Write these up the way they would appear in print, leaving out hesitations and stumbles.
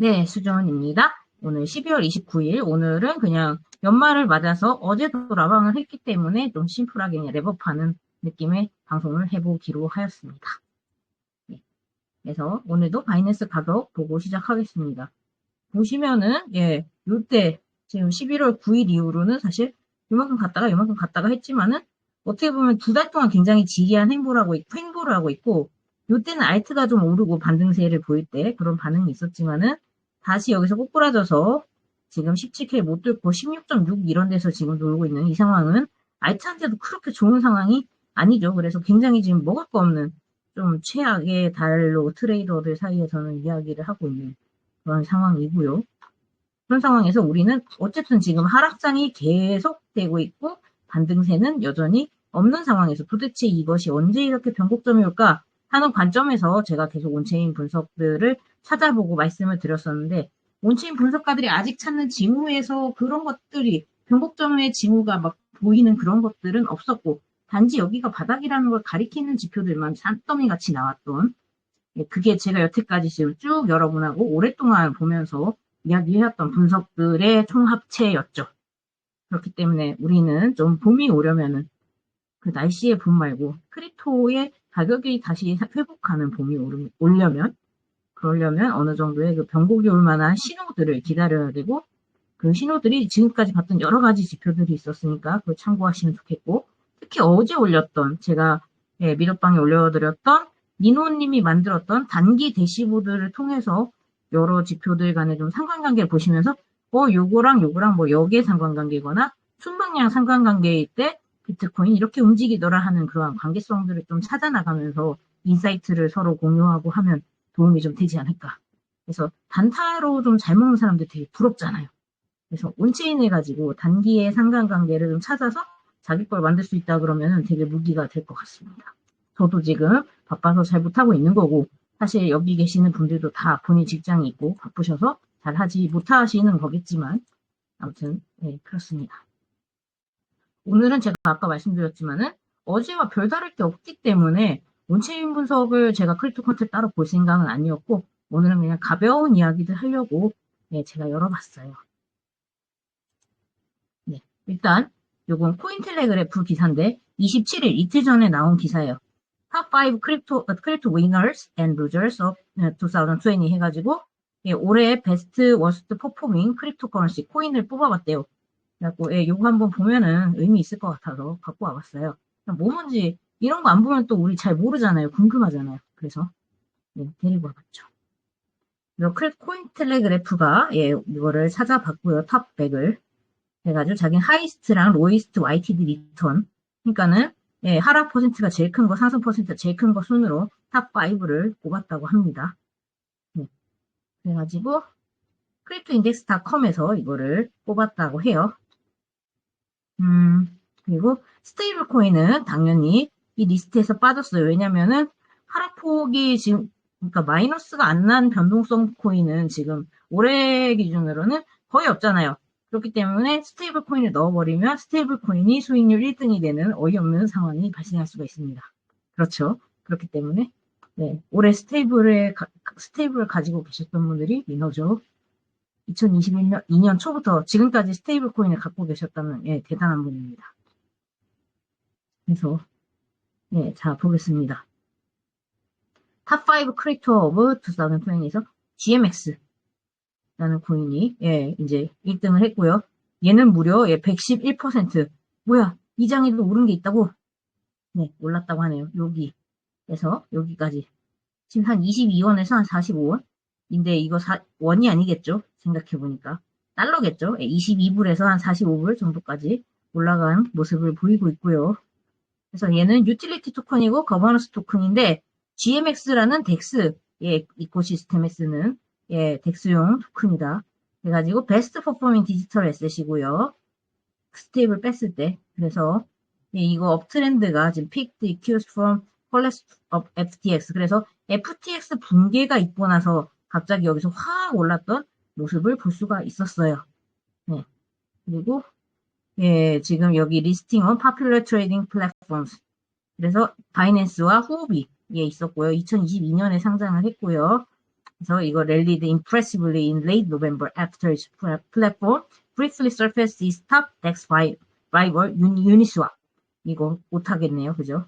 네, 수정원입니다. 오늘 12월 29일, 오늘은 그냥 연말을 맞아서 어제도 라방을 했기 때문에 좀 심플하게 그냥 랩업하는 느낌의 방송을 해보기로 하였습니다. 네, 그래서 오늘도 바이낸스 가격 보고 시작하겠습니다. 보시면은, 요때, 지금 11월 9일 이후로는 사실 요만큼 갔다가 했지만은, 어떻게 보면 두 달 동안 굉장히 지리한 행보를 하고 있고, 요때는 알트가 좀 오르고 반등세를 보일 때 그런 반응이 있었지만은, 다시 여기서 꼬꾸라져서 지금 17K 못 뚫고 16.6 이런 데서 지금 놀고 있는 이 상황은 알트한테도 그렇게 좋은 상황이 아니죠. 그래서 굉장히 지금 먹을 거 없는 좀 최악의 달로 트레이더들 사이에서는 이야기를 하고 있는 그런 상황이고요. 그런 상황에서 우리는 어쨌든 지금 하락장이 계속되고 있고 반등세는 여전히 없는 상황에서 도대체 이것이 언제 이렇게 변곡점이 올까 하는 관점에서 제가 계속 온체인 분석들을 찾아보고 말씀을 드렸었는데 온체인 분석가들이 아직 찾는 징후에서 그런 것들이 변곡점의 징후가 막 보이는 그런 것들은 없었고 단지 여기가 바닥이라는 걸 가리키는 지표들만 산더미 같이 나왔던 그게 제가 여태까지 지금 쭉 여러분하고 오랫동안 보면서 이야기해왔던 분석들의 총합체였죠. 그렇기 때문에 우리는 좀 봄이 오려면은 그 날씨의 봄 말고 크립토의 가격이 다시 회복하는 봄이 오려면 그러려면 어느 정도의 그 변곡이 올 만한 신호들을 기다려야 되고 그 신호들이 지금까지 봤던 여러 가지 지표들이 있었으니까 그걸 참고하시면 좋겠고 특히 어제 올렸던 제가 미러방에 올려드렸던 니노님이 만들었던 단기 대시보드를 통해서 여러 지표들 간의 좀 상관관계를 보시면서 요거랑 뭐 역의 상관관계거나 순방량 상관관계일 때 비트코인 이렇게 움직이더라 하는 그러한 관계성들을 좀 찾아나가면서 인사이트를 서로 공유하고 하면 도움이 좀 되지 않을까. 그래서 단타로 좀 잘 먹는 사람들 되게 부럽잖아요. 그래서 온체인 해가지고 단기의 상관관계를 좀 찾아서 자기 걸 만들 수 있다 그러면 되게 무기가 될 것 같습니다. 저도 지금 바빠서 잘 못하고 있는 거고 사실 여기 계시는 분들도 다 본인 직장이 있고 바쁘셔서 잘 하지 못하시는 거겠지만 아무튼 그렇습니다. 오늘은 제가 아까 말씀드렸지만은 어제와 별다를 게 없기 때문에 온체인 분석을 제가 크립토 컨텐츠 따로 볼 생각은 아니었고 오늘은 그냥 가벼운 이야기들 하려고 제가 열어봤어요. 네, 일단 요건 코인텔레그래프 기사인데 27일 이틀 전에 나온 기사예요. Top 5 crypto winners and losers of 2020 해가지고 올해 베스트 워스트 퍼포밍 크립토커런시 코인을 뽑아봤대요. 그래갖고 요거 한번 보면은 의미 있을 것 같아서 갖고 와봤어요. 뭐 뭔지 이런 거 안 보면 또 우리 잘 모르잖아요. 궁금하잖아요. 그래서 데리고 와봤죠. 코인텔레그래프가 이거를 찾아봤고요. 탑 100을 해가지고 자기는 하이스트랑 로이스트 YTD 리턴 그러니까는 하락 퍼센트가 제일 큰 거, 상승 퍼센트가 제일 큰 거 순으로 탑 5를 뽑았다고 합니다. 그래가지고 크립토인덱스닷컴에서 이거를 뽑았다고 해요. 그리고 스테이블 코인은 당연히 이 리스트에서 빠졌어요. 왜냐면은 하락폭이 지금 그러니까 마이너스가 안 난 변동성 코인은 지금 올해 기준으로는 거의 없잖아요. 그렇기 때문에 스테이블 코인을 넣어버리면 스테이블 코인이 수익률 1등이 되는 어이없는 상황이 발생할 수가 있습니다. 그렇죠. 그렇기 때문에 올해 스테이블을 가지고 계셨던 분들이 위너죠. 2022년 초부터 지금까지 스테이블 코인을 갖고 계셨다면 대단한 분입니다. 그래서 자 보겠습니다. 탑5 크립토 오브 2020에서 GMX라는 코인이 이제 1등을 했고요. 얘는 무려 111% 뭐야 이 장에도 오른 게 있다고 올랐다고 하네요. 여기에서 여기까지 지금 한 22원에서 한 45원 인데 이거 원이 아니겠죠? 생각해보니까 달러겠죠? 22불에서 한 45불 정도까지 올라간 모습을 보이고 있고요. 그래서 얘는 유틸리티 토큰이고 거버넌스 토큰인데 GMX라는 덱스 이코시스템에 쓰는 덱스용 토큰이다. 그래가지고 베스트 퍼포밍 디지털 에셋이고요. 스테이블 뺐을 때 그래서 이거 업트렌드가 지금 picked EQs from collapse of FTX 그래서 FTX 붕괴가 있고 나서 갑자기 여기서 확 올랐던 모습을 볼 수가 있었어요. 그리고 지금 여기 리스팅 on popular trading platforms 그래서 바이낸스와 후오비 있었고요. 2022년에 상장을 했고요. 그래서 이거 rallied impressively in late November after its platform briefly surfaced its top DEX rival Uniswap. 이거 못하겠네요. 그죠?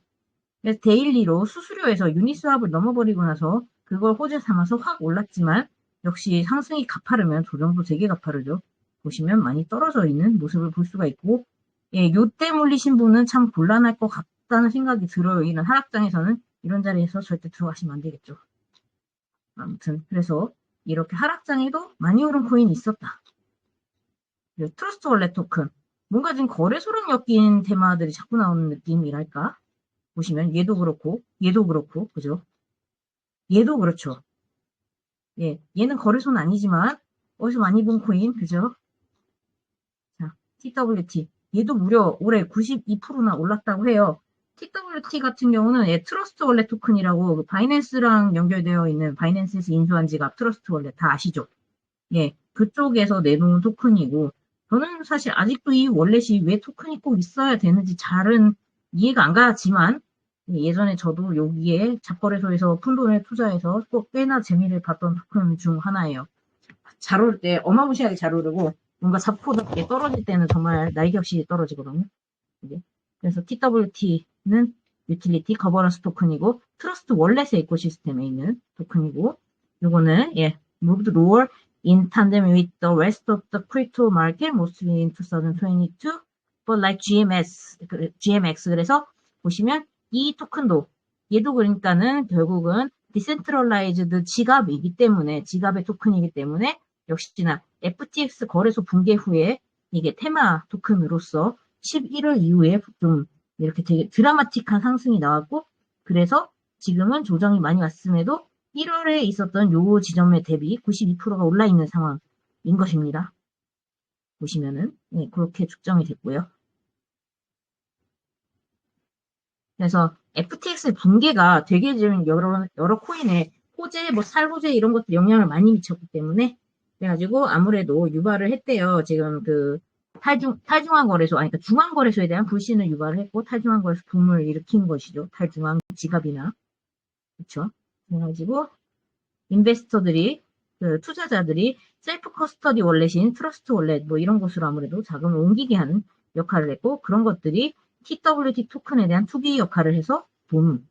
그래서 데일리로 수수료에서 유니스왑을 넘어버리고 나서 그걸 호재 삼아서 확 올랐지만 역시 상승이 가파르면 조정도 되게 가파르죠. 보시면 많이 떨어져 있는 모습을 볼 수가 있고, 예, 요때 물리신 분은 참 곤란할 것 같다는 생각이 들어요. 이런 하락장에서는 이런 자리에서 절대 들어가시면 안 되겠죠. 아무튼 그래서 이렇게 하락장에도 많이 오른 코인이 있었다. 트러스트 월렛 토큰, 뭔가 지금 거래소랑 엮인 테마들이 자꾸 나오는 느낌이랄까? 보시면 얘도 그렇고 그죠? 얘도 그렇죠. 예, 얘는 거래소는 아니지만 어디서 많이 본 코인, 그죠? 자, TWT. 얘도 무려 올해 92%나 올랐다고 해요. TWT 같은 경우는 예, 트러스트 월렛 토큰이라고 그 바이낸스랑 연결되어 있는, 바이낸스에서 인수한 지갑 트러스트 월렛 다 아시죠? 예, 그쪽에서 내놓은 토큰이고, 저는 사실 아직도 이 월렛이 왜 토큰이 꼭 있어야 되는지 잘은 이해가 안 가지만, 예전에 저도 여기에 잡거래소에서 푼돈을 투자해서 꼭 꽤나 재미를 봤던 토큰 중 하나예요. 잘 오를 때 어마무시하게 잘 오르고, 뭔가 잡고답게 떨어질 때는 정말 날개 없이 떨어지거든요. 이게. 그래서 TWT는 유틸리티 거버넌스 토큰이고, 트러스트 월렛의 에코시스템에 있는 토큰이고, 요거는 예, moved lower in tandem with the rest of the crypto market mostly in 2022, but like GMX 그래서 보시면 이 토큰도 얘도 그러니까는 결국은 디센트럴라이즈드 지갑이기 때문에, 지갑의 토큰이기 때문에 역시나 FTX 거래소 붕괴 후에 이게 테마 토큰으로서 11월 이후에 좀 이렇게 되게 드라마틱한 상승이 나왔고, 그래서 지금은 조정이 많이 왔음에도 1월에 있었던 요 지점에 대비 92%가 올라 있는 상황인 것입니다. 보시면은 네, 그렇게 측정이 됐고요. 그래서 FTX 붕괴가 되게 지금 여러 코인에 호재, 뭐 살호재 이런 것들 영향을 많이 미쳤기 때문에, 그래가지고 아무래도 유발을 했대요. 지금 그 탈중앙 거래소, 아니, 그러니까 중앙 거래소에 대한 불신을 유발을 했고, 탈중앙 거래소 붐을 일으킨 것이죠. 탈중앙 지갑이나. 그쵸? 그래가지고, 인베스터들이, 그 투자자들이 셀프 커스터디 월렛인 트러스트 월렛, 뭐 이런 곳으로 아무래도 자금을 옮기게 하는 역할을 했고, 그런 것들이 TWT 토큰에 대한 투기 역할을 해서 붐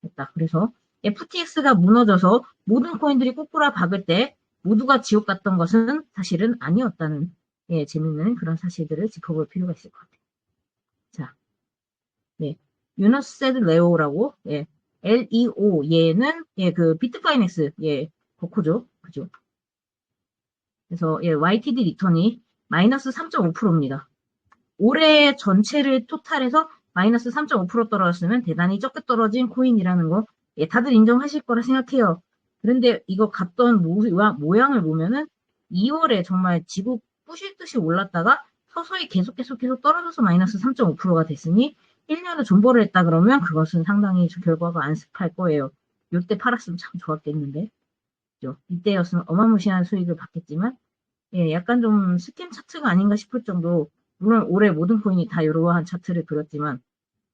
했다. 그래서 FTX가 무너져서 모든 코인들이 꼬꾸라 박을 때 모두가 지옥 갔던 것은 사실은 아니었다는, 예, 재밌는 그런 사실들을 짚어볼 필요가 있을 것 같아요. 자, 네, 유너스세드 레오라고, 예, LEO 얘는 예, 그 비트파이넥스 예, 버코죠, 그죠? 그래서 예, YTD 리턴이 마이너스 3.5%입니다. 올해 전체를 토탈해서 마이너스 3.5% 떨어졌으면 대단히 적게 떨어진 코인이라는 거, 예, 다들 인정하실 거라 생각해요. 그런데 이거 갔던 모양을 보면은 2월에 정말 지구 부실 듯이 올랐다가 서서히 계속 떨어져서 마이너스 3.5%가 됐으니 1년을 존버를 했다 그러면 그것은 상당히 결과가 안습할 거예요. 요때 팔았으면 참 좋았겠는데. 그죠? 이때였으면 어마무시한 수익을 받겠지만, 예, 약간 좀 스캠 차트가 아닌가 싶을 정도, 물론 올해 모든 코인이 다 이러한 차트를 그렸지만,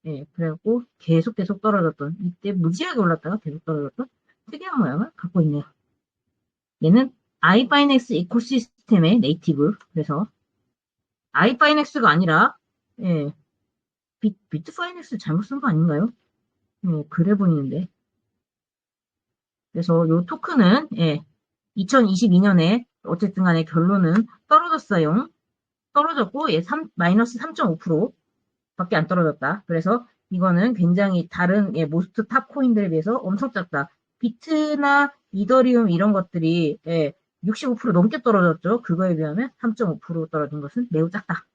예, 그래갖고 계속 떨어졌던, 이때 무지하게 올랐다가 계속 떨어졌던 특이한 모양을 갖고 있네요. 얘는 아이바이넥스 이코시스템의 네이티브, 그래서 아이바이넥스가 아니라, 예, 비트파이넥스 잘못 쓴 거 아닌가요? 예, 그래 보이는데. 그래서 요 토큰은, 예, 2022년에 어쨌든 간에 결론은 떨어졌어요. 떨어졌고, 예, 마이너스 3.5% 밖에 안 떨어졌다. 그래서 이거는 굉장히 다른, 예, 모스트 탑 코인들에 비해서 엄청 작다. 비트나 이더리움 이런 것들이, 예, 65% 넘게 떨어졌죠. 그거에 비하면 3.5% 떨어진 것은 매우 작다.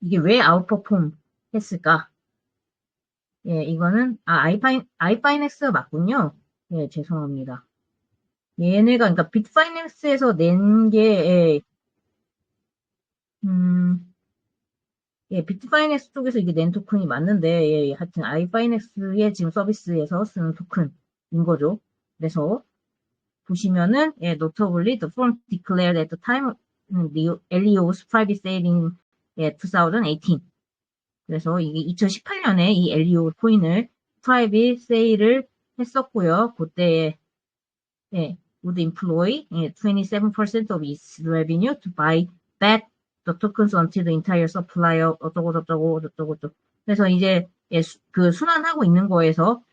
이게 왜 아웃퍼폼 했을까? 예, 이거는, 아이파이넥스가 맞군요. 예, 죄송합니다. 얘네가, 그러니까 빅파이낸스에서 낸 게, 예, 예, 비트파이넥스 쪽에서 이게 낸 토큰이 맞는데, 예, 하여튼 아이파이넥스의 지금 서비스에서 쓰는 토큰인 거죠. 그래서 보시면은, 예, notably the firm declared at the time the LEO's private sale in 2018. 그래서 이게 2018년에 이 LEO 코인을 프라이빗 세일을 했었고요. 그때 예, would employ 27% of its revenue to buy back the tokens until the entire supply of 어쩌고 저쩌고 저쩌고 저쩌고. 그래서 이제 예, 그 순환하고 있는 거에서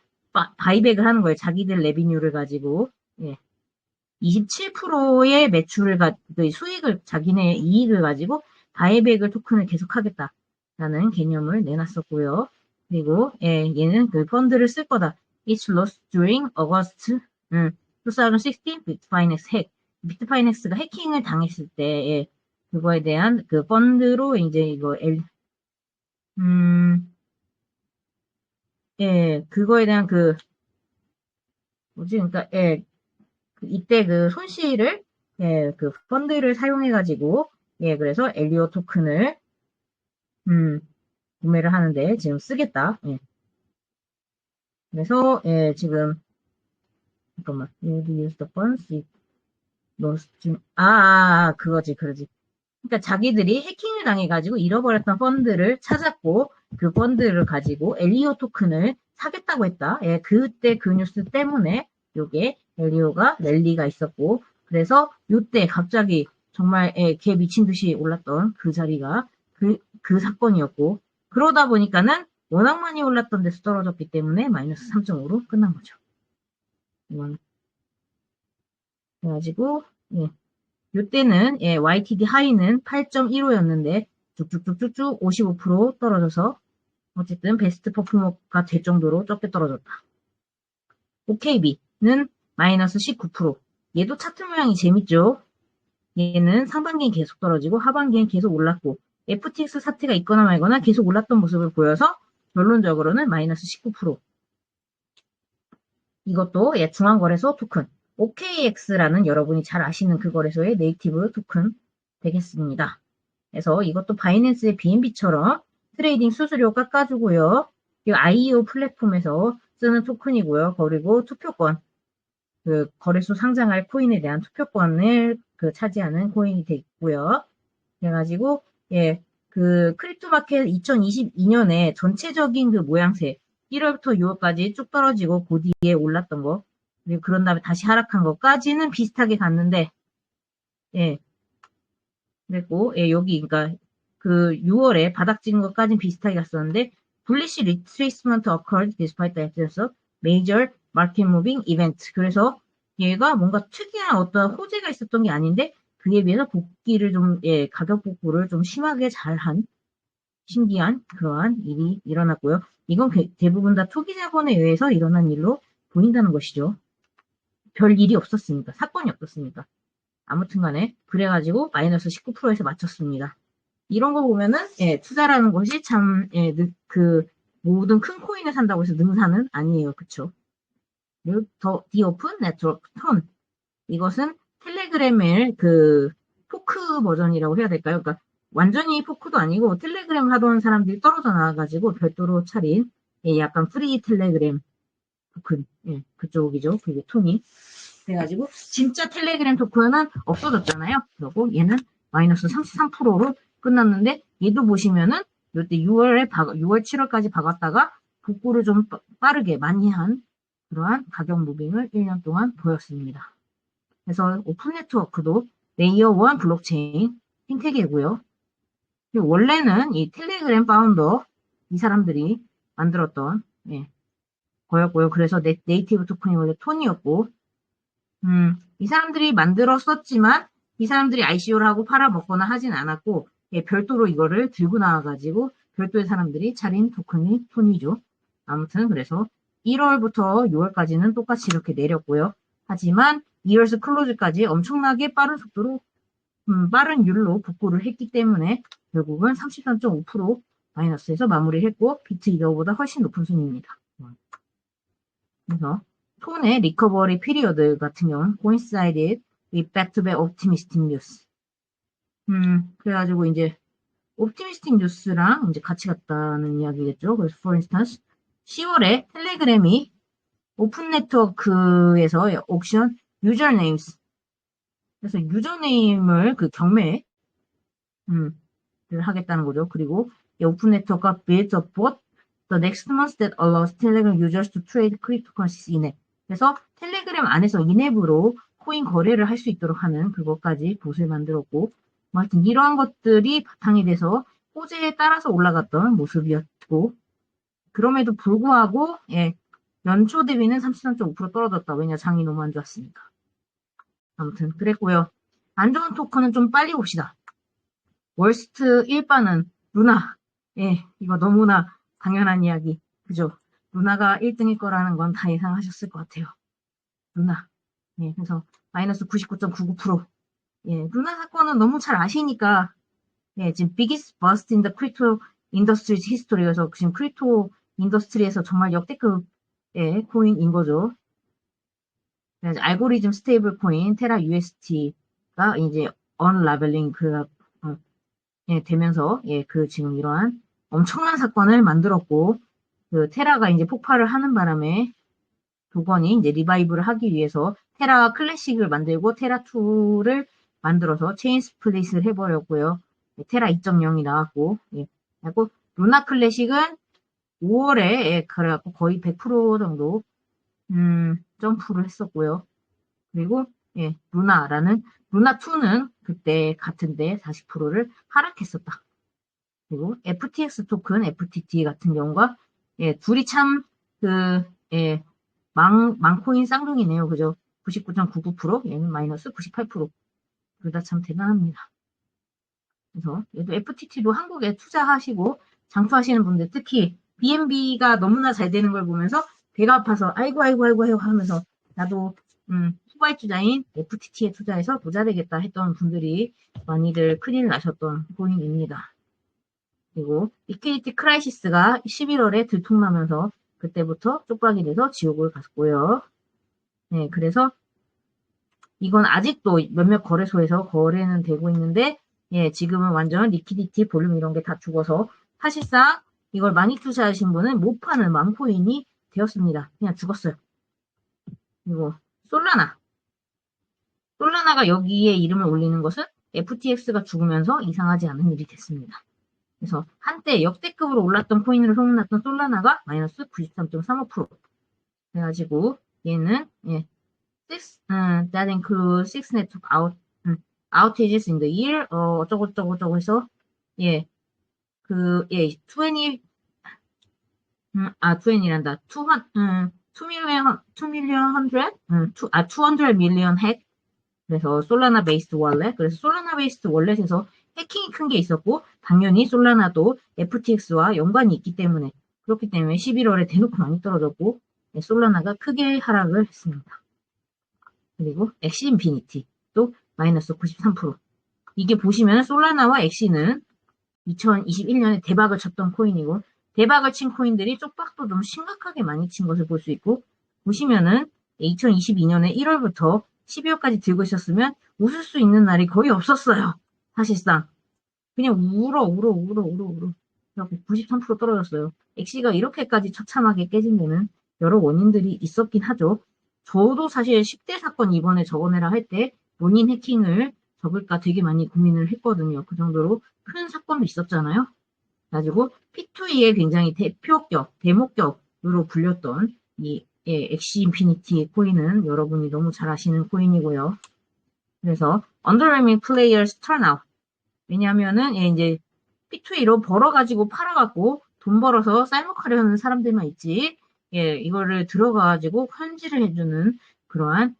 바이백을 하는 거예요. 자기들 레비뉴를 가지고 예, 27%의 매출을 그 수익을 자기네 이익을 가지고 바이백을 토큰을 계속하겠다라는 개념을 내놨었고요. 그리고 예, 얘는 그 펀드를 쓸 거다. It's lost during August 2016 비트파이넥스 핵. 비트파이넥스가 해킹을 당했을 때 예, 그거에 대한 그 펀드로 이제 이거 예, 그거에 대한 그 뭐지? 그러니까 예, 이때 그 손실을 예, 그 펀드를 사용해 가지고 예, 그래서 엘리오 토큰을 구매를 하는데 지금 쓰겠다. 예. 그래서 예, 지금 잠깐만. You use the funds. 그거지, 그러지. 그러니까 자기들이 해킹을 당해가지고 잃어버렸던 펀드를 찾았고 그 펀드를 가지고 엘리오 토큰을 사겠다고 했다. 예, 그때 그 뉴스 때문에 요게 엘리오가 랠리가 있었고 그래서 요때 갑자기 정말 예, 개 미친 듯이 올랐던 그 자리가 그 사건이었고 그러다 보니까는 워낙 많이 올랐던 데서 떨어졌기 때문에 마이너스 3.5로 끝난 거죠. 이거는 그래가지고 예. 요때는 예, YTD 하이는 8.15였는데 쭉쭉쭉쭉쭉 55% 떨어져서 어쨌든 베스트 퍼포머가 될 정도로 적게 떨어졌다. OKB는 마이너스 19%. 얘도 차트 모양이 재밌죠? 얘는 상반기엔 계속 떨어지고 하반기엔 계속 올랐고 FTX 사태가 있거나 말거나 계속 올랐던 모습을 보여서 결론적으로는 마이너스 19%. 이것도 예, 중앙거래소 토큰 OKX라는 여러분이 잘 아시는 그 거래소의 네이티브 토큰 되겠습니다. 그래서 이것도 바이낸스의 BNB처럼 트레이딩 수수료 깎아주고요. IEO 플랫폼에서 쓰는 토큰이고요. 그리고 투표권, 그 거래소 상장할 코인에 대한 투표권을 그 차지하는 코인이 되고요. 그래가지고 예, 그 크립토 마켓 2022년에 전체적인 그 모양새 1월부터 6월까지 쭉 떨어지고 그 뒤에 올랐던 거 그리고 그런 다음에 다시 하락한 것까지는 비슷하게 갔는데 예, 그리고 예, 여기 그러니까 그 6월에 바닥 찍은 것까지는 비슷하게 갔었는데 bullish retracement occurred despite the absence of major market moving event. 그래서 얘가 뭔가 특이한 어떤 호재가 있었던 게 아닌데 그에 비해서 복귀를 좀 예, 가격 복구를 좀 심하게 잘한 신기한 그러한 일이 일어났고요. 이건 대부분 다 투기 자본에 의해서 일어난 일로 보인다는 것이죠. 별 일이 없었으니까 사건이 없었으니까. 아무튼 간에 그래가지고 마이너스 19%에서 맞췄습니다. 이런 거 보면은 예, 투자라는 것이 참 예, 그 모든 큰 코인을 산다고 해서 능사는 아니에요. 그쵸? 그리고 The Open Network 턴 이것은 텔레그램의 그 포크 버전이라고 해야 될까요? 그러니까 완전히 포크도 아니고 텔레그램 하던 사람들이 떨어져 나와가지고 별도로 차린 예, 약간 프리 텔레그램 토큰 예, 그쪽이죠. 그게 톤이 그래가지고 진짜 텔레그램 토큰은 없어졌잖아요. 그리고 얘는 마이너스 33%로 끝났는데 얘도 보시면은 이때 6월 7월까지 박았다가 복구를 좀 빠르게 많이 한 그러한 가격 무빙을 1년 동안 보였습니다. 그래서 오픈 네트워크도 레이어 1 블록체인 생태계고요. 원래는 이 텔레그램 파운더 이 사람들이 만들었던 예, 거였고요. 그래서 네이티브 토큰이 원래 톤이었고 이 사람들이 만들었었지만 이 사람들이 ICO를 하고 팔아먹거나 하진 않았고 예, 별도로 이거를 들고 나와가지고 별도의 사람들이 차린 토큰이 톤이죠. 아무튼 그래서 1월부터 6월까지는 똑같이 이렇게 내렸고요. 하지만 2월에서 클로즈까지 엄청나게 빠른 속도로 빠른 율로 복구를 했기 때문에 결국은 33.5% 마이너스에서 마무리를 했고 비트 이더보다 훨씬 높은 순입니다. 그래서 톤의 리커버리 피리어드 같은 경우는 coincided with back-to-back optimistic news. 그래가지고 이제 optimistic news랑 이제 같이 갔다는 이야기겠죠. 그래서 for instance 10월에 텔레그램이 오픈 네트워크에서 옥션 유저네임스 그래서 유저네임을 그 경매 를 하겠다는 거죠. 그리고 이 오픈 네트워크가 build a bot the next month that allows Telegram users to trade cryptocurrencies in it. 그래서 텔레그램 안에서 인앱으로 코인 거래를 할 수 있도록 하는 그것까지 봇을 만들었고, 뭐 하여튼 이러한 것들이 바탕이 돼서 호재에 따라서 올라갔던 모습이었고, 그럼에도 불구하고, 예, 연초 대비는 33.5% 떨어졌다. 왜냐, 장이 너무 안 좋았으니까. 아무튼, 그랬고요. 안 좋은 토큰은 좀 빨리 봅시다. 월스트 1바는 루나. 예, 이거 너무나 당연한 이야기. 그죠? 루나가 1등일 거라는 건 다 예상하셨을 것 같아요. 루나. 예, 그래서 마이너스 99.99%. 예, 루나 사건은 너무 잘 아시니까, 예, 지금 biggest bust in the crypto industry's history여서 지금 크립토 인더스트리에서 정말 역대급의 코인인 거죠. 그래서 알고리즘 스테이블 코인 테라 UST가 이제 언라벨링 예, 되면서 예, 그 지금 이러한 엄청난 사건을 만들었고 그 테라가 이제 폭발을 하는 바람에 도건이 이제 리바이브를 하기 위해서 테라 클래식을 만들고 테라 2를 만들어서 체인 스플릿을 해버렸고요. 예, 테라 2.0이 나왔고, 예, 그리고 루나 클래식은 5월에 예, 그래갖고 거의 100% 정도 점프를 했었고요. 그리고 예, 루나 2는 그때 같은데 40%를 하락했었다. 그리고 FTX 토큰, FTT 같은 경우가 예, 둘이 참 그 예, 망코인 쌍둥이네요. 그죠? 99.99%, 얘는 마이너스 98%. 둘 다 참 대단합니다. 그래서 얘도 FTT도 한국에 투자하시고 장투하시는 분들 특히 BNB가 너무나 잘 되는 걸 보면서 배가 아파서 아이고 하면서 나도 후발주자인 FTT에 투자해서 부자 되겠다 했던 분들이 많이들 큰일 나셨던 코인입니다. 그리고 리퀴디티 크라이시스가 11월에 들통나면서 그때부터 쪽박이 돼서 지옥을 갔고요. 네, 그래서 이건 아직도 몇몇 거래소에서 거래는 되고 있는데 예, 지금은 완전 리퀴디티 볼륨 이런 게 다 죽어서 사실상 이걸 많이 투자하신 분은 못 파는 망코인이 되었습니다. 그냥 죽었어요. 그리고 솔라나가 여기에 이름을 올리는 것은 FTX가 죽으면서 이상하지 않은 일이 됐습니다. 그래서 한때 역대급으로 올랐던 코인으로 소문났던 솔라나가 마이너스 93.35%. 그래가지고 얘는 예, that includes 6 network outages in the year 어쩌고 해서 예, 예, 20, 20란다. 2 million 100, 200 million 핵. 그래서 솔라나 베이스드 월렛. 그래서 솔라나 베이스드 월렛에서 해킹이 큰 게 있었고 당연히 솔라나도 FTX와 연관이 있기 때문에 그렇기 때문에 11월에 대놓고 많이 떨어졌고 네, 솔라나가 크게 하락을 했습니다. 그리고 엑시 인피니티 또 마이너스 93%. 이게 보시면 솔라나와 엑시는 2021년에 대박을 쳤던 코인이고 대박을 친 코인들이 쪽박도 좀 심각하게 많이 친 것을 볼 수 있고 보시면은 2022년에 1월부터 12월까지 들고 있었으면 웃을 수 있는 날이 거의 없었어요. 사실상. 그냥 울어. 그래갖고 93% 떨어졌어요. 엑시가 이렇게까지 처참하게 깨진 데는 여러 원인들이 있었긴 하죠. 저도 사실 10대 사건 이번에 적어내라 할 때 본인 해킹을 적을까 되게 많이 고민을 했거든요. 그 정도로 큰 사건도 있었잖아요. 가지고 P2E의 굉장히 대목격으로 불렸던 이 엑시 인피니티 코인은 여러분이 너무 잘 아시는 코인이고요. 그래서 underwhelming players turnout. 왜냐하면은 이제 P2E로 벌어가지고 팔아갖고 돈 벌어서 쌀먹하려는 사람들만 있지. 예, 이거를 들어가가지고 현질을 해주는 그러한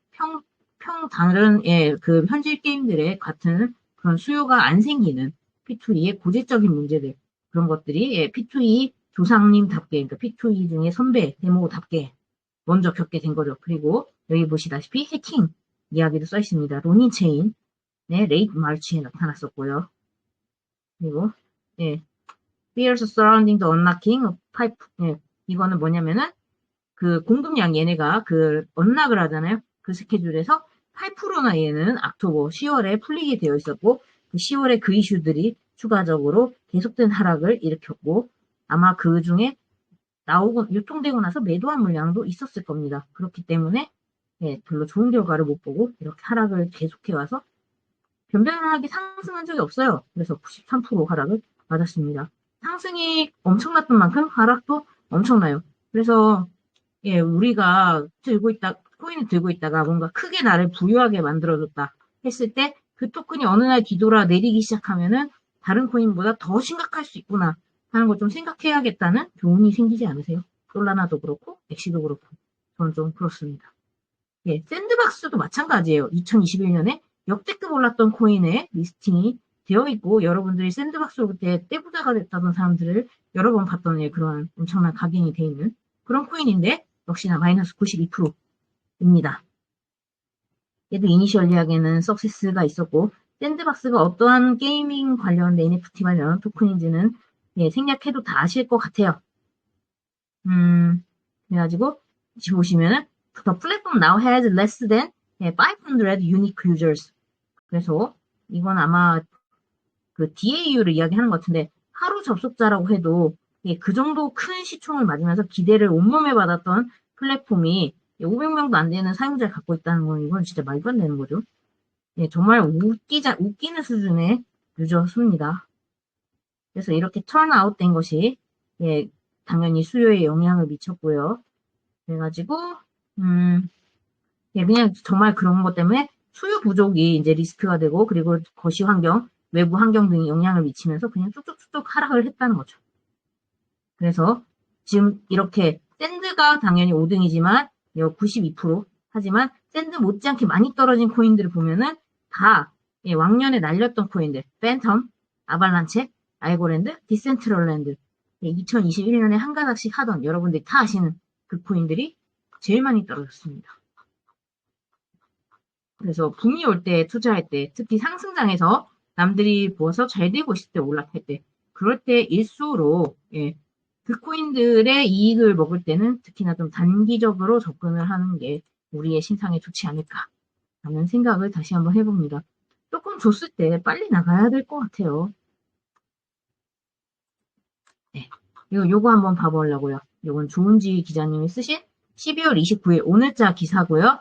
다른 그 현질 게임들의 같은 그런 수요가 안 생기는 P2E의 고질적인 문제들 그런 것들이 P2E 조상님답게 그러니까 P2E 중에 선배 데모답게 먼저 겪게 된 거죠. 그리고 여기 보시다시피 해킹 이야기도 써 있습니다. 로닌 체인의 레이트 마르치에 나타났었고요. 그리고 fears surrounding the unlocking of pipe 이거는 뭐냐면은 그 공급량 얘네가 그 언락을 하잖아요. 그 스케줄에서 8%나 얘는 옥토버 10월에 풀리게 되어 있었고 그 10월에 그 이슈들이 추가적으로 계속된 하락을 일으켰고 아마 그 중에 유통되고 나서 매도한 물량도 있었을 겁니다. 그렇기 때문에 별로 좋은 결과를 못 보고 이렇게 하락을 계속해 와서 변변하게 상승한 적이 없어요. 그래서 93% 하락을 맞았습니다. 상승이 엄청났던 만큼 하락도 엄청나요. 그래서 예, 우리가 코인을 들고 있다가 뭔가 크게 나를 부유하게 만들어줬다 했을 때 그 토큰이 어느 날 뒤돌아 내리기 시작하면은 다른 코인보다 더 심각할 수 있구나 하는 걸 좀 생각해야겠다는 교훈이 생기지 않으세요? 솔라나도 그렇고, 엑시도 그렇고. 저는 좀 그렇습니다. 예, 샌드박스도 마찬가지예요. 2021년에 역대급 올랐던 코인의 리스팅이 되어 있고, 여러분들이 샌드박스로 그때 떼부자가 됐다던 사람들을 여러 번 봤던 그런 엄청난 각인이 돼 있는 그런 코인인데, 역시나 마이너스 92%입니다. 얘도 이니셜 이야기에는 석세스가 있었고, 샌드박스가 어떠한 게이밍 관련 NFT 관련 토큰인지는 예, 생략해도 다 아실 것 같아요. 그래가지고, 지금 보시면은, The platform now has less than 500 unique users. 그래서, 이건 아마 그 DAU를 이야기하는 것 같은데, 하루 접속자라고 해도, 예, 그 정도 큰 시총을 맞으면서 기대를 온몸에 받았던 플랫폼이 500명도 안 되는 사용자를 갖고 있다는 건 이건 진짜 말도 안 되는 거죠. 예, 정말 웃기는 수준의 유저 수입니다. 그래서 이렇게 턴아웃 된 것이, 예, 당연히 수요에 영향을 미쳤고요. 그래가지고, 예, 그냥 정말 그런 것 때문에 수요 부족이 이제 리스크가 되고, 그리고 거시 환경, 외부 환경 등이 영향을 미치면서 그냥 쭉쭉쭉쭉 하락을 했다는 거죠. 그래서 지금 이렇게 샌드가 당연히 5등이지만 92%, 하지만 샌드 못지않게 많이 떨어진 코인들을 보면은 다 예, 왕년에 날렸던 코인들, 팬텀, 아발란체, 알고랜드, 디센트럴랜드, 예, 2021년에 한 가닥씩 하던 여러분들이 다 아시는 그 코인들이 제일 많이 떨어졌습니다. 그래서 붐이 올 때 투자할 때, 특히 상승장에서 남들이 모아서 잘 되고 있을 때 올라탈 때, 그럴 때 일수록 예, 그 코인들의 이익을 먹을 때는 특히나 좀 단기적으로 접근을 하는 게 우리의 신상에 좋지 않을까 하는 생각을 다시 한번 해봅니다. 조금 줬을 때 빨리 나가야 될 것 같아요. 네. 요거 한번 봐보려고요. 요건 조은지 기자님이 쓰신 12월 29일 오늘자 기사고요.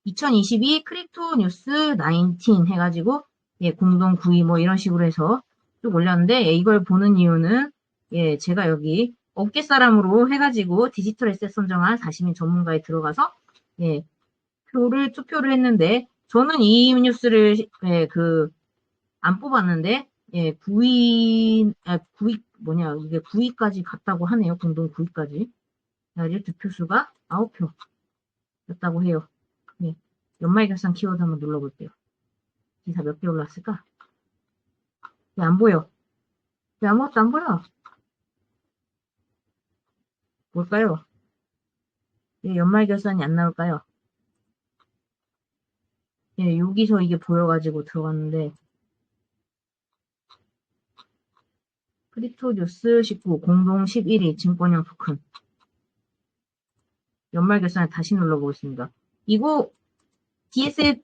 2022 크립토 뉴스 19 해가지고 예, 공동 9위 뭐 이런 식으로 해서 쭉 올렸는데 예, 이걸 보는 이유는 예, 제가 여기 업계 사람으로 해가지고 디지털 에셋 선정한 40인 전문가에 들어가서 예, 투표를 했는데 저는 이 뉴스를 예, 안 뽑았는데 예, 9위 뭐냐 이게 9위까지 갔다고 하네요. 공동 9위까지. 그래가지고 득표수가 9표였다고 해요. 예, 연말결산 키워드 한번 눌러볼게요. 기사 몇 개 올랐을까? 왜 안 보여? 왜 아무것도 안 보여? 뭘까요? 왜 연말결산이 안 나올까요? 예, 여기서 이게 보여가지고 들어갔는데 크립토 뉴스 19 공동 11위 증권형 토큰 연말결산을 다시 눌러보겠습니다. 이거 DS의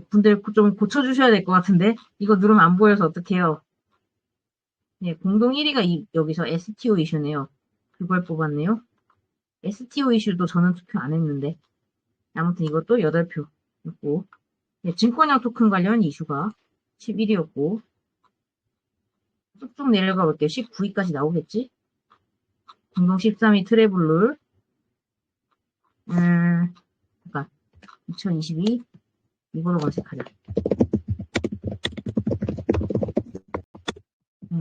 분들 좀 고쳐주셔야 될 것 같은데 이거 누르면 안 보여서 어떡해요. 예, 공동 1위가 여기서 STO 이슈네요. 그걸 뽑았네요. STO 이슈도 저는 투표 안 했는데 아무튼 이것도 8표였고 예, 증권형 토큰 관련 이슈가 11위였고 쭉쭉 내려가 볼게요. 19위까지 나오겠지? 공동 13위 트래블룰 잠깐 2022 이걸로 검색하자.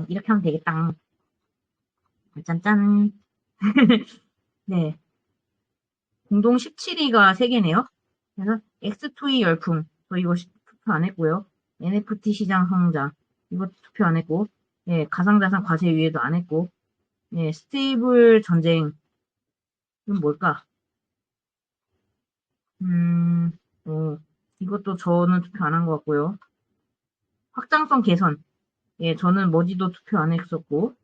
이렇게 하면 되겠다. 짠짠. 네. 공동 17위가 3개네요. 그래서 X2E 열풍. 저 이거 투표 안 했고요. NFT 시장 성장. 이거 투표 안 했고. 예, 가상자산 과세 위에도 안 했고. 예, 스테이블 전쟁. 이건 뭘까? 어, 이것도 저는 투표 안 한 것 같고요. 확장성 개선. 예, 저는 머지도 투표 안 했었고.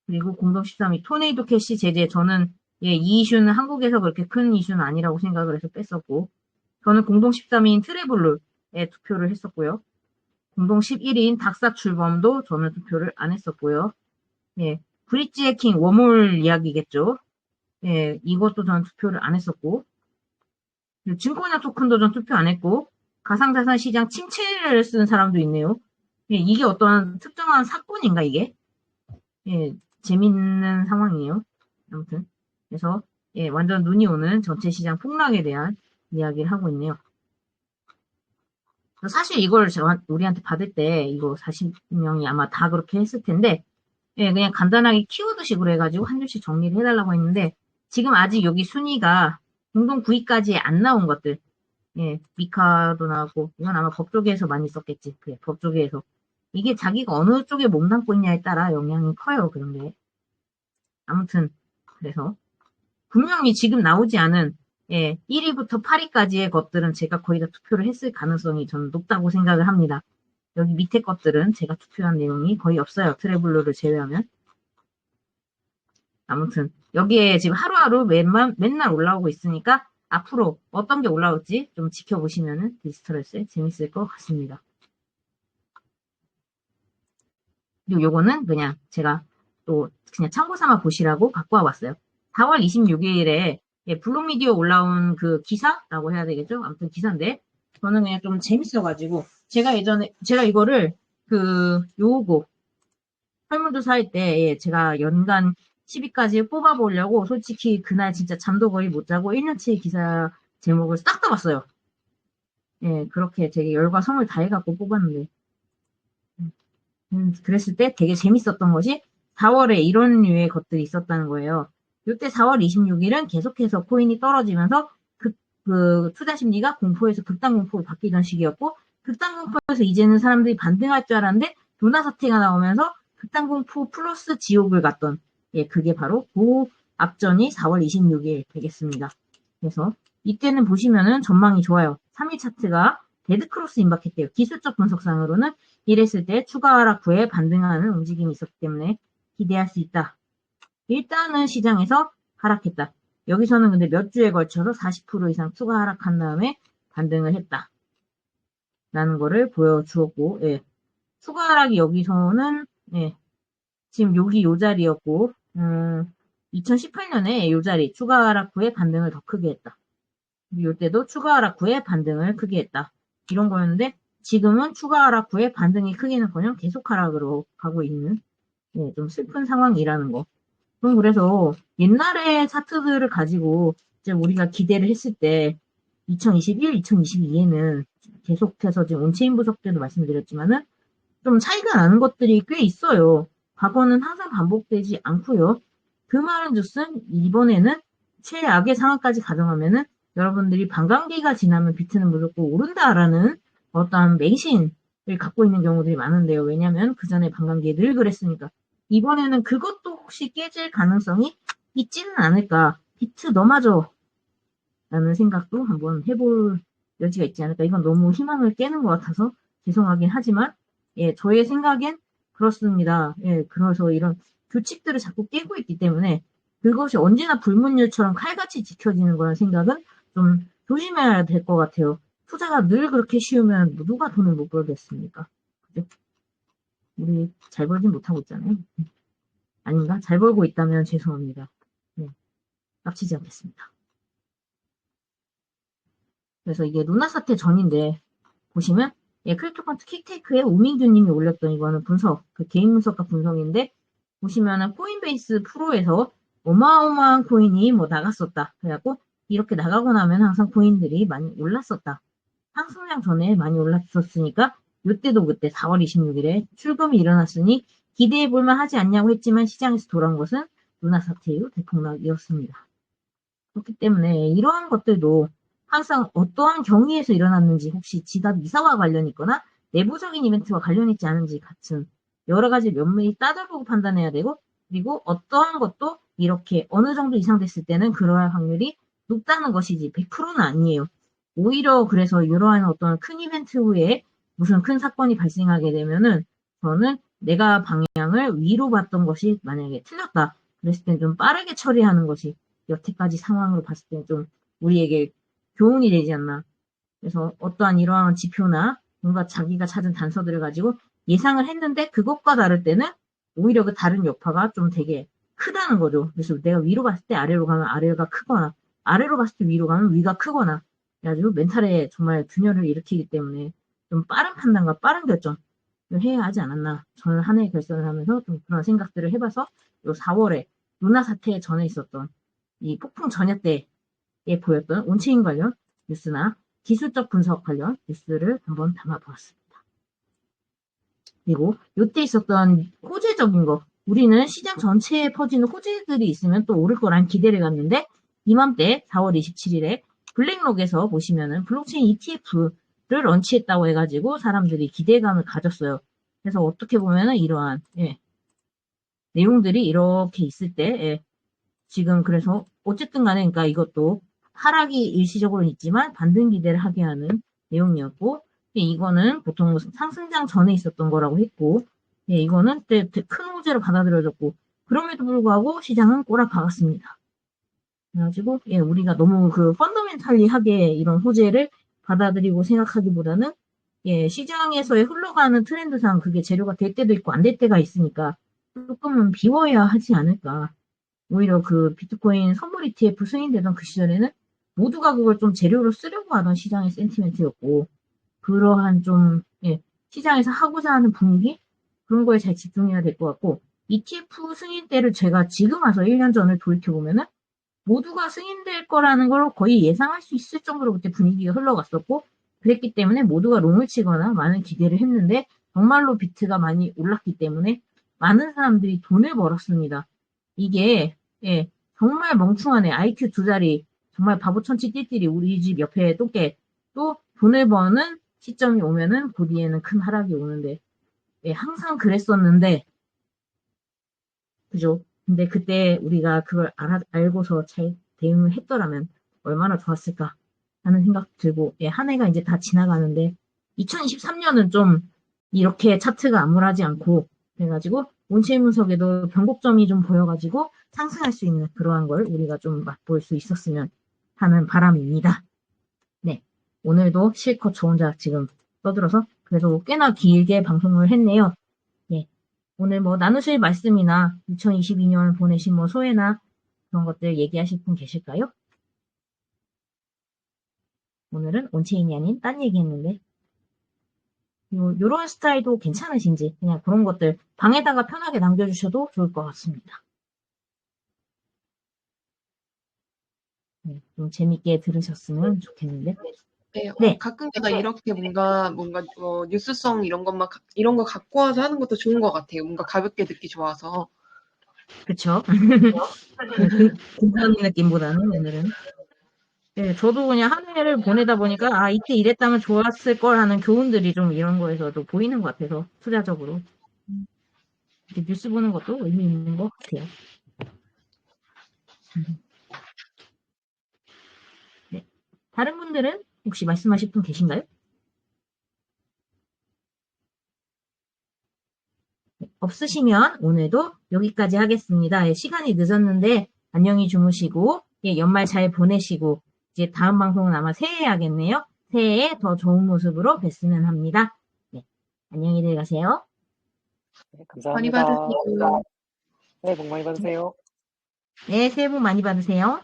그리고 공동 13위 토네이도 캐시 제재. 저는 예, 이 이슈는 한국에서 그렇게 큰 이슈는 아니라고 생각을 해서 뺐었고. 저는 공동 13위인 트래블룰에 투표를 했었고요. 공동 11위인 닥사 출범도 저는 투표를 안 했었고요. 예, 브릿지 해킹 워몰 이야기겠죠. 예, 이것도 저는 투표를 안 했었고. 증권형 토큰도 전 투표 안 했고. 가상자산 시장 침체를 쓰는 사람도 있네요. 예, 이게 어떤 특정한 사건인가 이게? 예, 재밌는 상황이에요. 아무튼 그래서 예, 완전 눈이 오는 전체 시장 폭락에 대한 이야기를 하고 있네요. 사실 이걸 제가 우리한테 받을 때 이거 40명이 아마 다 그렇게 했을 텐데, 예, 그냥 간단하게 키워드식으로 해가지고 한 줄씩 정리를 해달라고 했는데, 지금 아직 여기 순위가 공동 9위까지 안 나온 것들, 예, 미카도 나왔고, 이건 아마 법조계에서 많이 썼겠지. 그래, 법조계에서. 이게 자기가 어느 쪽에 몸담고 있냐에 따라 영향이 커요, 그런 게. 아무튼, 그래서. 분명히 지금 나오지 않은, 예, 1위부터 8위까지의 것들은 제가 거의 다 투표를 했을 가능성이 저는 높다고 생각을 합니다. 여기 밑에 것들은 제가 투표한 내용이 거의 없어요. 트래블러를 제외하면. 아무튼 여기에 지금 하루하루 맨날 올라오고 있으니까 앞으로 어떤 게 올라올지 좀 지켜보시면은 디지털에세 재밌을 것 같습니다. 그리고 요거는 그냥 제가 또 그냥 참고 삼아 보시라고 갖고 와봤어요. 4월 26일에 예, 블록미디어 올라온 그 기사라고 해야 되겠죠? 아무튼 기사인데 저는 그냥 좀 재밌어가지고 제가 이거를 요거 설문조사 할 때, 예, 제가 연간 10위까지 뽑아보려고 솔직히 그날 진짜 잠도 거의 못 자고 1년치 기사 제목을 싹 다 봤어요. 예, 그렇게 되게 열과 성을 다해갖고 뽑았는데. 그랬을 때 되게 재밌었던 것이 4월에 이런 류의 것들이 있었다는 거예요. 이때 4월 26일은 계속해서 코인이 떨어지면서 투자 심리가 공포에서 극단 공포로 바뀌던 시기였고, 극단 공포에서 이제는 사람들이 반등할 줄 알았는데, 루나 사태가 나오면서 극단 공포 플러스 지옥을 갔던, 예, 그게 바로 그 앞전이 4월 26일 되겠습니다. 그래서 이때는 보시면은 전망이 좋아요. 3일 차트가 데드크로스 임박했대요. 기술적 분석상으로는 이랬을 때 추가 하락 후에 반등하는 움직임이 있었기 때문에 기대할 수 있다. 일단은 시장에서 하락했다. 여기서는 근데 몇 주에 걸쳐서 40% 이상 추가 하락한 다음에 반등을 했다. 라는 거를 보여주었고, 예. 추가 하락이 여기서는, 예. 지금 여기 요 자리였고, 2018년에 요 자리, 추가 하락 후에 반등을 더 크게 했다. 이때도 추가 하락 후에 반등을 크게 했다. 이런 거였는데, 지금은 추가 하락 후에 반등이 크기는커녕 계속 하락으로 가고 있는, 예, 좀 슬픈 상황이라는 거. 그래서 옛날의 차트들을 가지고 이제 우리가 기대를 했을 때 2021, 2022에는 계속해서 지금 온체인 분석 때도 말씀드렸지만은 좀 차이가 나는 것들이 꽤 있어요. 과거는 항상 반복되지 않고요. 그 말은 즉슨 이번에는 최악의 상황까지 가정하면은 여러분들이 반감기가 지나면 비트는 무조건 오른다라는 어떠한 맹신을 갖고 있는 경우들이 많은데요. 왜냐면 그 전에 반감기에 늘 그랬으니까. 이번에는 그것도 혹시 깨질 가능성이 있지는 않을까. 비트 너마저 라는 생각도 한번 해볼 여지가 있지 않을까. 이건 너무 희망을 깨는 것 같아서 죄송하긴 하지만, 예, 저의 생각엔 그렇습니다. 예, 그래서 이런 규칙들을 자꾸 깨고 있기 때문에 그것이 언제나 불문율처럼 칼같이 지켜지는 거라는 생각은 좀 조심해야 될 것 같아요. 투자가 늘 그렇게 쉬우면 누가 돈을 못 벌겠습니까? 그죠? 우리 잘 벌진 못하고 있잖아요. 아닌가? 잘 벌고 있다면 죄송합니다. 네, 깝치지 않겠습니다. 그래서 이게 루나 사태 전인데 보시면 예, 크립토컨트 킥테이크에 우민규 님이 올렸던 이거는 분석, 그 개인 분석가 분석인데 보시면은 코인베이스 프로에서 어마어마한 코인이 뭐 나갔었다. 그래갖고 이렇게 나가고 나면 항상 코인들이 많이 올랐었다. 상승량 전에 많이 올랐었으니까 이때도 그때 4월 26일에 출금이 일어났으니 기대해 볼만 하지 않냐고 했지만 시장에서 돌아온 것은 루나 사태의 대폭락이었습니다. 그렇기 때문에 이러한 것들도 항상 어떠한 경위에서 일어났는지 혹시 지갑 이사와 관련이 있거나 내부적인 이벤트와 관련이 있지 않은지 같은 여러 가지 면밀히 따져보고 판단해야 되고 그리고 어떠한 것도 이렇게 어느 정도 이상 됐을 때는 그러할 확률이 높다는 것이지 100%는 아니에요. 오히려 그래서 이러한 어떤 큰 이벤트 후에 무슨 큰 사건이 발생하게 되면은 저는 내가 방향을 위로 봤던 것이 만약에 틀렸다. 그랬을 땐 좀 빠르게 처리하는 것이 여태까지 상황으로 봤을 때 좀 우리에게 교훈이 되지 않나. 그래서 어떠한 이러한 지표나 뭔가 자기가 찾은 단서들을 가지고 예상을 했는데 그것과 다를 때는 오히려 그 다른 여파가 좀 되게 크다는 거죠. 그래서 내가 위로 봤을 때 아래로 가면 아래가 크거나 아래로 봤을 때 위로 가면 위가 크거나 그래가지고 멘탈에 정말 균열을 일으키기 때문에 좀 빠른 판단과 빠른 결정을 해야 하지 않았나. 저는 한 해 결정을 하면서 좀 그런 생각들을 해봐서 요 4월에 루나 사태 전에 있었던 이 폭풍 전야 때에 보였던 온체인 관련 뉴스나 기술적 분석 관련 뉴스를 한번 담아보았습니다. 그리고 이때 있었던 호재적인 거, 우리는 시장 전체에 퍼지는 호재들이 있으면 또 오를 거란 기대를 갖는데, 이맘때 4월 27일에 블랙록에서 보시면은 블록체인 ETF를 런치했다고 해가지고 사람들이 기대감을 가졌어요. 그래서 어떻게 보면은 이러한 내용들이 이렇게 있을 때 지금 그래서 어쨌든 간에 그러니까 이것도 하락이 일시적으로는 있지만 반등 기대를 하게 하는 내용이었고, 이거는 보통 상승장 전에 있었던 거라고 했고, 이거는 큰 호재로 받아들여졌고, 그럼에도 불구하고 시장은 꼬락박았습니다. 그래가지고 우리가 너무 그 펀더멘탈리하게 이런 호재를 받아들이고 생각하기보다는 시장에서의 흘러가는 트렌드상 그게 재료가 될 때도 있고 안 될 때가 있으니까 조금은 비워야 하지 않을까. 오히려 그 비트코인 선물 ETF 승인되던 그 시절에는 모두가 그걸 좀 재료로 쓰려고 하던 시장의 센티멘트였고, 그러한 좀 시장에서 하고자 하는 분위기, 그런 거에 잘 집중해야 될 것 같고, ETF 승인 때를 제가 지금 와서 1년 전을 돌이켜보면은 모두가 승인될 거라는 걸 거의 예상할 수 있을 정도로 그때 분위기가 흘러갔었고, 그랬기 때문에 모두가 롱을 치거나 많은 기대를 했는데 정말로 비트가 많이 올랐기 때문에 많은 사람들이 돈을 벌었습니다. 이게 정말 멍청하네. IQ 2자리 정말 바보천치 띠띠리 우리 집 옆에 또깨 또 돈을 버는 시점이 오면은 그 뒤에는 큰 하락이 오는데 항상 그랬었는데, 그죠? 근데 그때 우리가 그걸 알고서 잘 대응을 했더라면 얼마나 좋았을까 하는 생각 들고, 한 해가 이제 다 지나가는데 2023년은 좀 이렇게 차트가 암울하지 않고 그래가지고 온체인 분석에도 변곡점이 좀 보여가지고 상승할 수 있는 그러한 걸 우리가 좀 맛볼 수 있었으면 하는 바람입니다. 네, 오늘도 실컷 저 혼자 지금 떠들어서 그래도 꽤나 길게 방송을 했네요. 오늘 뭐 나누실 말씀이나 2022년 보내신 뭐 소회나 그런 것들 얘기하실 분 계실까요? 오늘은 온체인이 아닌 딴 얘기했는데, 요런 스타일도 괜찮으신지 그냥 그런 것들 방에다가 편하게 남겨주셔도 좋을 것 같습니다. 좀 재밌게 들으셨으면 좋겠는데. 네, 네. 가끔가다 이렇게 뭔가 뉴스성 이런 거 갖고 와서 하는 것도 좋은 것 같아요. 뭔가 가볍게 듣기 좋아서. 그쵸? 공감의 느낌보다는 오늘은. 저도 그냥 한 해를 보내다 보니까 이때 이랬다면 좋았을 걸 하는 교훈들이 좀 이런 거에서도 보이는 것 같아서 투자적으로. 뉴스 보는 것도 의미 있는 것 같아요. 네. 다른 분들은 혹시 말씀하실 분 계신가요? 네. 없으시면 오늘도 여기까지 하겠습니다. 시간이 늦었는데 안녕히 주무시고 연말 잘 보내시고 이제 다음 방송은 아마 새해에 하겠네요. 새해에 더 좋은 모습으로 뵀으면 합니다. 네. 안녕히들 가세요. 네, 많이 감사합니다. 받으세요. 네, 복 많이 받으세요. 네, 새해 복 많이 받으세요.